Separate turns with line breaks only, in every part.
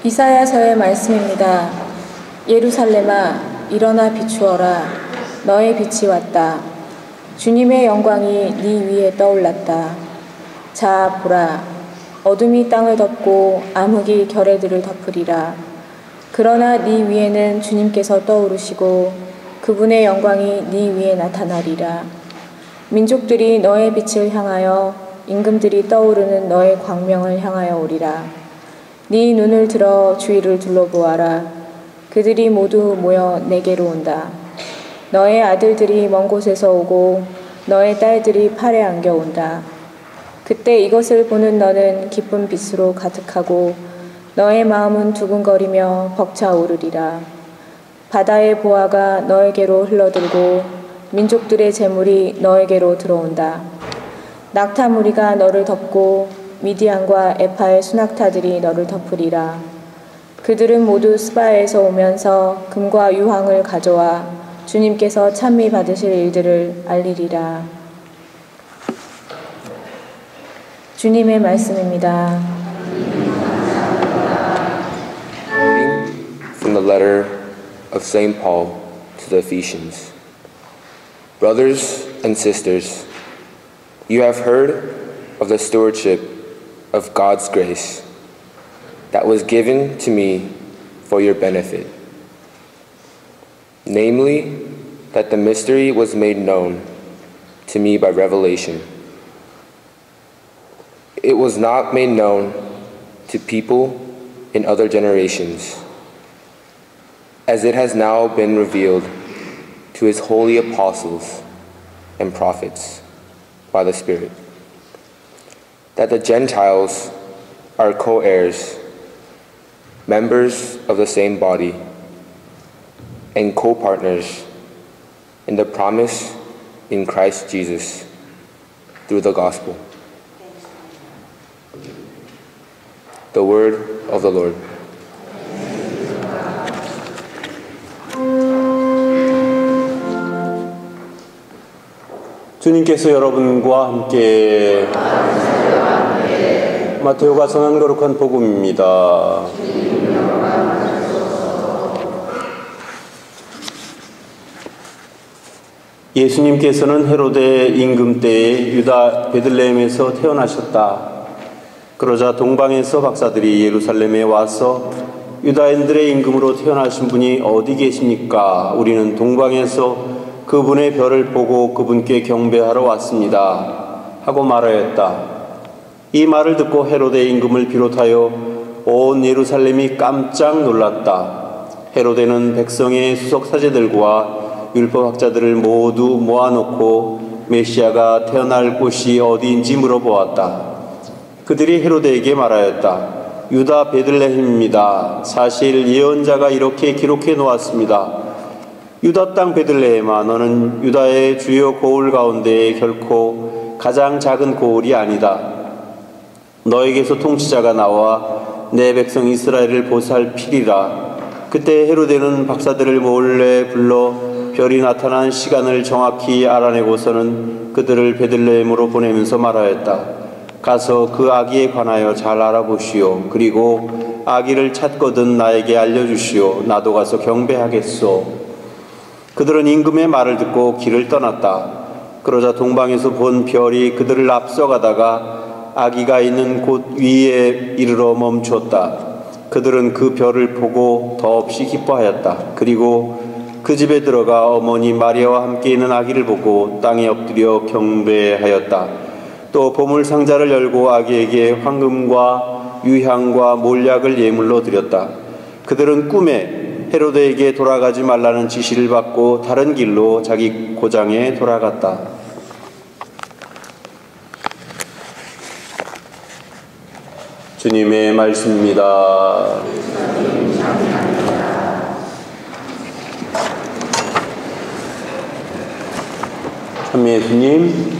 이사야서의 말씀입니다. 예루살렘아, 일어나 비추어라. 너의 빛이 왔다. 주님의 영광이 네 위에 떠올랐다. 자, 보라. 어둠이 땅을 덮고 암흑이 결의들을 덮으리라. 그러나 네 위에는 주님께서 떠오르시고 그분의 영광이 네 위에 나타나리라. 민족들이 너의 빛을 향하여 임금들이 떠오르는 너의 광명을 향하여 오리라. 네 눈을 들어 주위를 둘러보아라. 그들이 모두 모여 내게로 온다. 너의 아들들이 먼 곳에서 오고 너의 딸들이 팔에 안겨온다. 그때 이것을 보는 너는 기쁜 빛으로 가득하고 너의 마음은 두근거리며 벅차오르리라. 바다의 보화가 너에게로 흘러들고 민족들의 재물이 너에게로 들어온다. 낙타 무리가 너를 덮고 미디안과 에파의 수낙타들이 너를 덮으리라. 그들은 모두 스바에서 오면서 금과 유황을 가져와 주님께서 찬미 받으실 일들을 알리리라. 주님의 말씀입니다.
Reading from the letter of St. Paul to the Ephesians. Brothers and sisters, you have heard of the stewardship of God's grace that was given to me for your benefit. Namely, that the mystery was made known to me by revelation. It was not made known to people in other generations, as it has now been revealed to his holy apostles and prophets by the Spirit, that the Gentiles are co-heirs, members of the same body, and co-partners in the promise in Christ Jesus through the gospel. The word of the Lord.
주님께서 여러분과 함께 마테오가 전한 거룩한 복음입니다. 예수님께서는 헤로데 임금 때에 유다 베들레헴에서 태어나셨다. 그러자 동방에서 박사들이 예루살렘에 와서 유다인들의 임금으로 태어나신 분이 어디 계십니까? 우리는 동방에서 그분의 별을 보고 그분께 경배하러 왔습니다. 하고 말하였다. 이 말을 듣고 헤로데 임금을 비롯하여 온 예루살렘이 깜짝 놀랐다. 헤로데는 백성의 수석 사제들과 율법학자들을 모두 모아놓고 메시아가 태어날 곳이 어디인지 물어보았다. 그들이 헤로데에게 말하였다. 유다 베들레헴입니다. 사실 예언자가 이렇게 기록해 놓았습니다. 유다 땅 베들레헴아, 너는 유다의 주요 고을 가운데 결코 가장 작은 고을이 아니다. 너에게서 통치자가 나와 내 백성 이스라엘을 보살피리라. 그때 헤로데는 박사들을 몰래 불러 별이 나타난 시간을 정확히 알아내고서는 그들을 베들레헴으로 보내면서 말하였다. 가서 그 아기에 관하여 잘 알아보시오. 그리고 아기를 찾거든 나에게 알려주시오. 나도 가서 경배하겠소. 그들은 임금의 말을 듣고 길을 떠났다. 그러자 동방에서 본 별이 그들을 앞서가다가 아기가 있는 곳 위에 이르러 멈추었다. 그들은 그 별을 보고 더없이 기뻐하였다. 그리고 그 집에 들어가 어머니 마리아와 함께 있는 아기를 보고 땅에 엎드려 경배하였다. 또 보물 상자를 열고 아기에게 황금과 유향과 몰약을 예물로 드렸다. 그들은 꿈에 헤로데에게 돌아가지 말라는 지시를 받고 다른 길로 자기 고장에 돌아갔다. 주님의 말씀입니다. 참 예수님,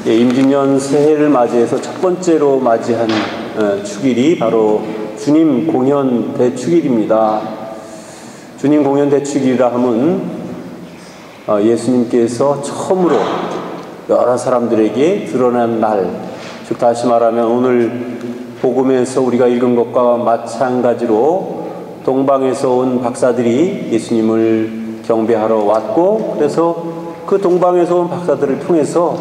임진년 새해를 맞이해서 첫 번째로 맞이한 축일이 바로 주님 공연 대축일입니다. 주님 공연 대축일이라 하면 예수님께서 처음으로 여러 사람들에게 드러난 날, 즉 다시 말하면 오늘 복음에서 우리가 읽은 것과 마찬가지로 동방에서 온 박사들이 예수님을 경배하러 왔고, 그래서 그 동방에서 온 박사들을 통해서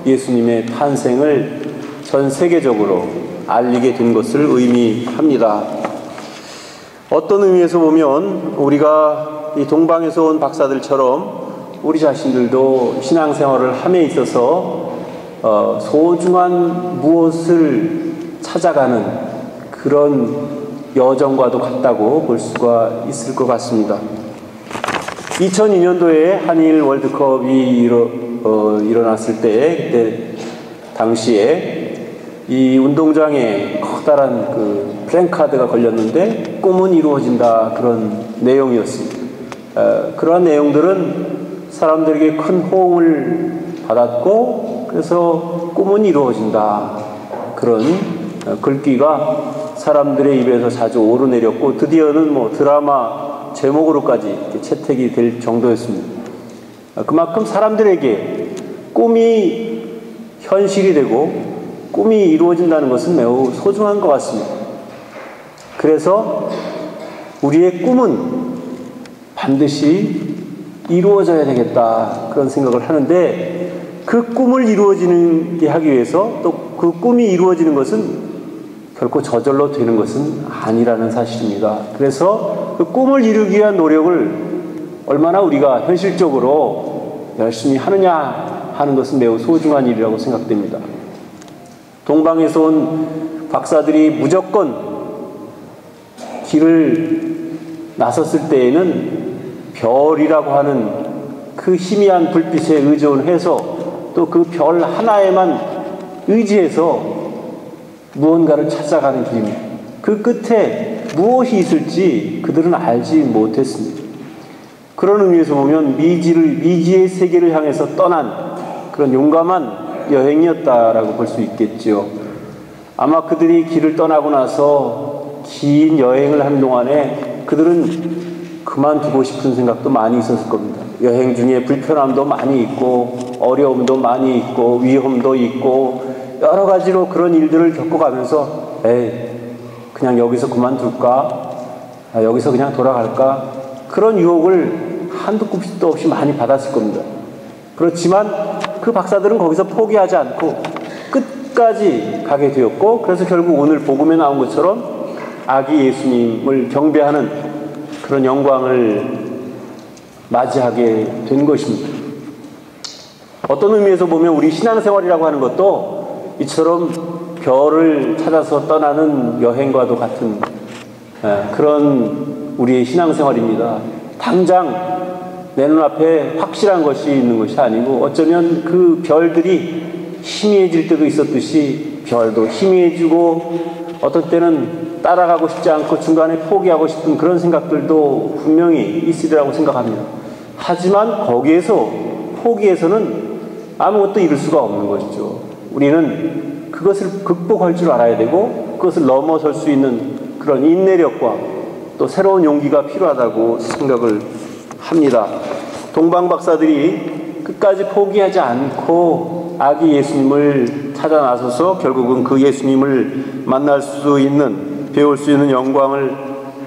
예수님의 탄생을 전 세계적으로 알리게 된 것을 의미합니다. 어떤 의미에서 보면 우리가 이 동방에서 온 박사들처럼 우리 자신들도 신앙생활을 함에 있어서 소중한 무엇을 찾아가는 그런 여정과도 같다고 볼 수가 있을 것 같습니다. 2002년도에 한일 월드컵이 일어났을 때, 그때 당시에 이 운동장에 커다란 그 플랜카드가 걸렸는데 꿈은 이루어진다, 그런 내용이었습니다. 그러한 내용들은 사람들에게 큰 호응을 받았고, 그래서 꿈은 이루어진다, 그런 글귀가 사람들의 입에서 자주 오르내렸고, 드디어는 드라마 제목으로까지 이렇게 채택이 될 정도였습니다. 그만큼 사람들에게 꿈이 현실이 되고 꿈이 이루어진다는 것은 매우 소중한 것 같습니다. 그래서 우리의 꿈은 반드시 이루어져야 되겠다, 그런 생각을 하는데, 그 꿈을 이루어지게 하기 위해서 또 그 꿈이 이루어지는 것은 결코 저절로 되는 것은 아니라는 사실입니다. 그래서 그 꿈을 이루기 위한 노력을 얼마나 우리가 현실적으로 열심히 하느냐 하는 것은 매우 소중한 일이라고 생각됩니다. 동방에서 온 박사들이 무조건 길을 나섰을 때에는 별이라고 하는 그 희미한 불빛에 의존해서 또 그 별 하나에만 의지해서 무언가를 찾아가는 길입니다. 그 끝에 무엇이 있을지 그들은 알지 못했습니다. 그런 의미에서 보면 미지의 세계를 향해서 떠난 그런 용감한 여행이었다라고 볼 수 있겠죠. 아마 그들이 길을 떠나고 나서 긴 여행을 하는 동안에 그들은 그만두고 싶은 생각도 많이 있었을 겁니다. 여행 중에 불편함도 많이 있고 어려움도 많이 있고 위험도 있고 여러 가지로 그런 일들을 겪어가면서 그냥 여기서 그만둘까? 여기서 그냥 돌아갈까? 그런 유혹을 한두 굽도 없이 많이 받았을 겁니다. 그렇지만 그 박사들은 거기서 포기하지 않고 끝까지 가게 되었고, 그래서 결국 오늘 복음에 나온 것처럼 아기 예수님을 경배하는 그런 영광을 맞이하게 된 것입니다. 어떤 의미에서 보면 우리 신앙생활이라고 하는 것도 이처럼 별을 찾아서 떠나는 여행과도 같은 그런 우리의 신앙생활입니다. 당장 내 눈앞에 확실한 것이 있는 것이 아니고, 어쩌면 그 별들이 희미해질 때도 있었듯이 별도 희미해지고, 어떤 때는 따라가고 싶지 않고 중간에 포기하고 싶은 그런 생각들도 분명히 있으리라고 생각합니다. 하지만 거기에서 포기해서는 아무것도 이룰 수가 없는 것이죠. 우리는 그것을 극복할 줄 알아야 되고, 그것을 넘어설 수 있는 그런 인내력과 또 새로운 용기가 필요하다고 생각을 합니다. 동방 박사들이 끝까지 포기하지 않고 아기 예수님을 찾아 나서서 결국은 그 예수님을 만날 수 있는, 배울 수 있는 영광을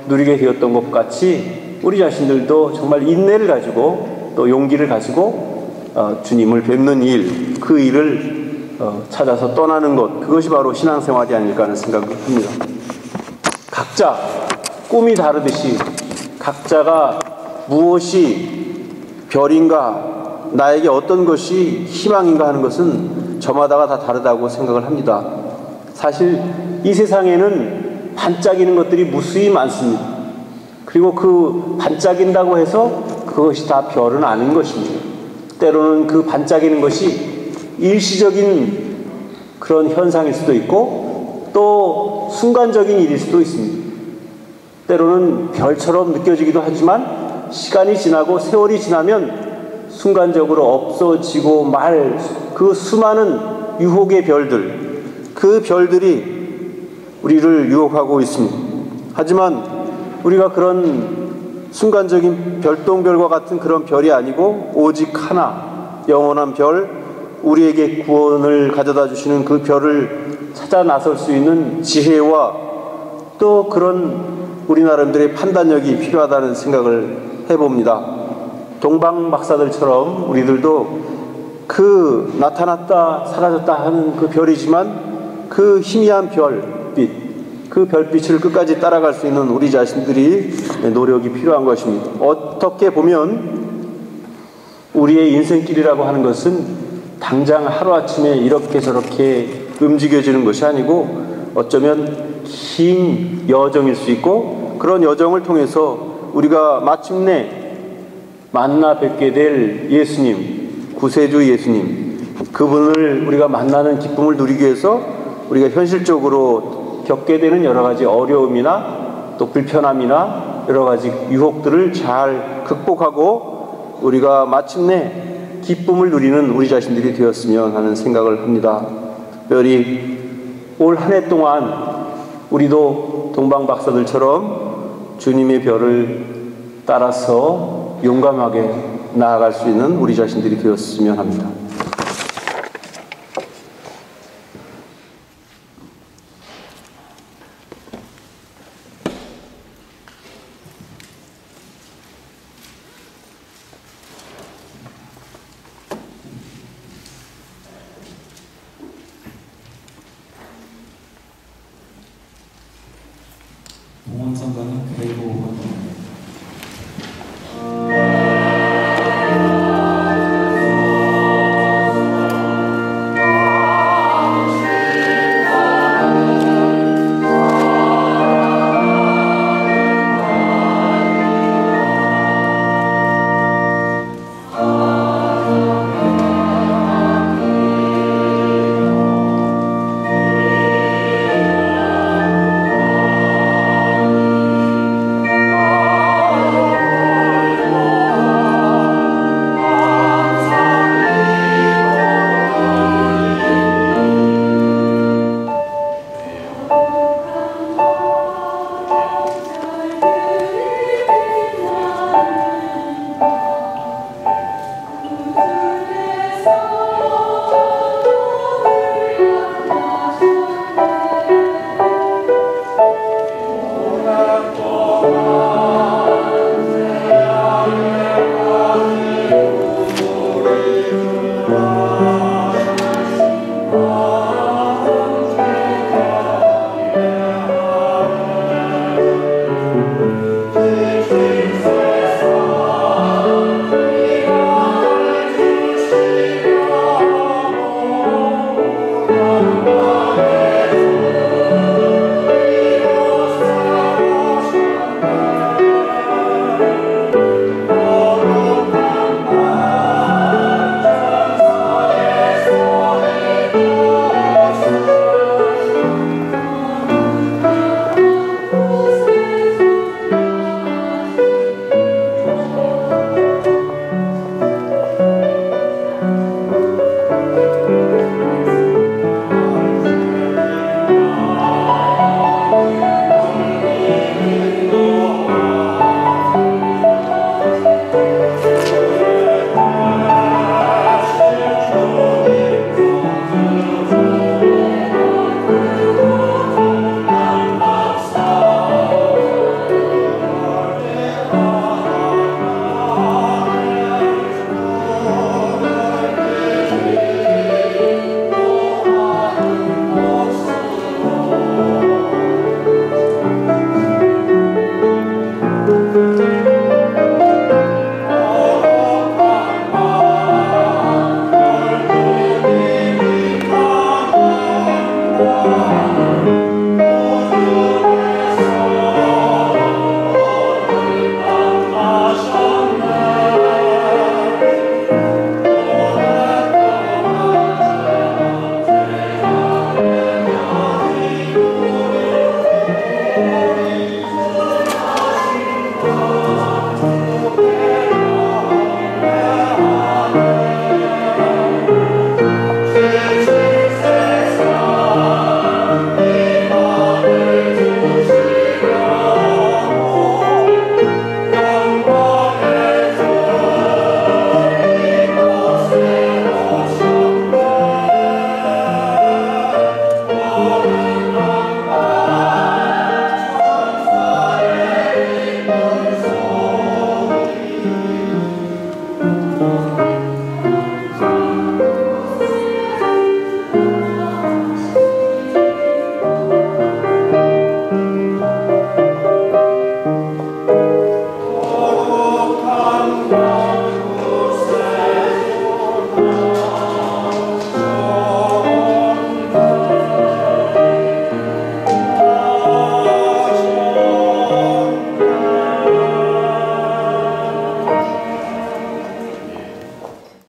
누리게 되었던 것 같이 우리 자신들도 정말 인내를 가지고 또 용기를 가지고 주님을 뵙는 일, 그 일을 찾아서 떠나는 것, 그것이 바로 신앙생활이 아닐까 하는 생각을 합니다. 각자 꿈이 다르듯이 각자가 무엇이 별인가, 나에게 어떤 것이 희망인가 하는 것은 저마다가 다 다르다고 생각을 합니다. 사실 이 세상에는 반짝이는 것들이 무수히 많습니다. 그리고 그 반짝인다고 해서 그것이 다 별은 아닌 것입니다. 때로는 그 반짝이는 것이 일시적인 그런 현상일 수도 있고 또 순간적인 일일 수도 있습니다. 때로는 별처럼 느껴지기도 하지만 시간이 지나고 세월이 지나면 순간적으로 없어지고 말 그 수많은 유혹의 별들, 그 별들이 우리를 유혹하고 있습니다. 하지만 우리가 그런 순간적인 별똥별과 같은 그런 별이 아니고 오직 하나 영원한 별, 우리에게 구원을 가져다 주시는 그 별을 찾아 나설 수 있는 지혜와 또 그런 우리 나름대로의 판단력이 필요하다는 생각을 해봅니다. 동방 박사들처럼 우리들도 그 나타났다 사라졌다 하는 그 별이지만 그 희미한 별빛, 그 별빛을 끝까지 따라갈 수 있는 우리 자신들이 노력이 필요한 것입니다. 어떻게 보면 우리의 인생길이라고 하는 것은 당장 하루아침에 이렇게 저렇게 움직여지는 것이 아니고 어쩌면 긴 여정일 수 있고, 그런 여정을 통해서 우리가 마침내 만나 뵙게 될 예수님, 구세주 예수님, 그분을 우리가 만나는 기쁨을 누리기 위해서 우리가 현실적으로 겪게 되는 여러 가지 어려움이나 또 불편함이나 여러 가지 유혹들을 잘 극복하고 우리가 마침내 기쁨을 누리는 우리 자신들이 되었으면 하는 생각을 합니다. 특별히 올 한 해 동안 우리도 동방 박사들처럼 주님의 별을 따라서 용감하게 나아갈 수 있는 우리 자신들이 되었으면 합니다.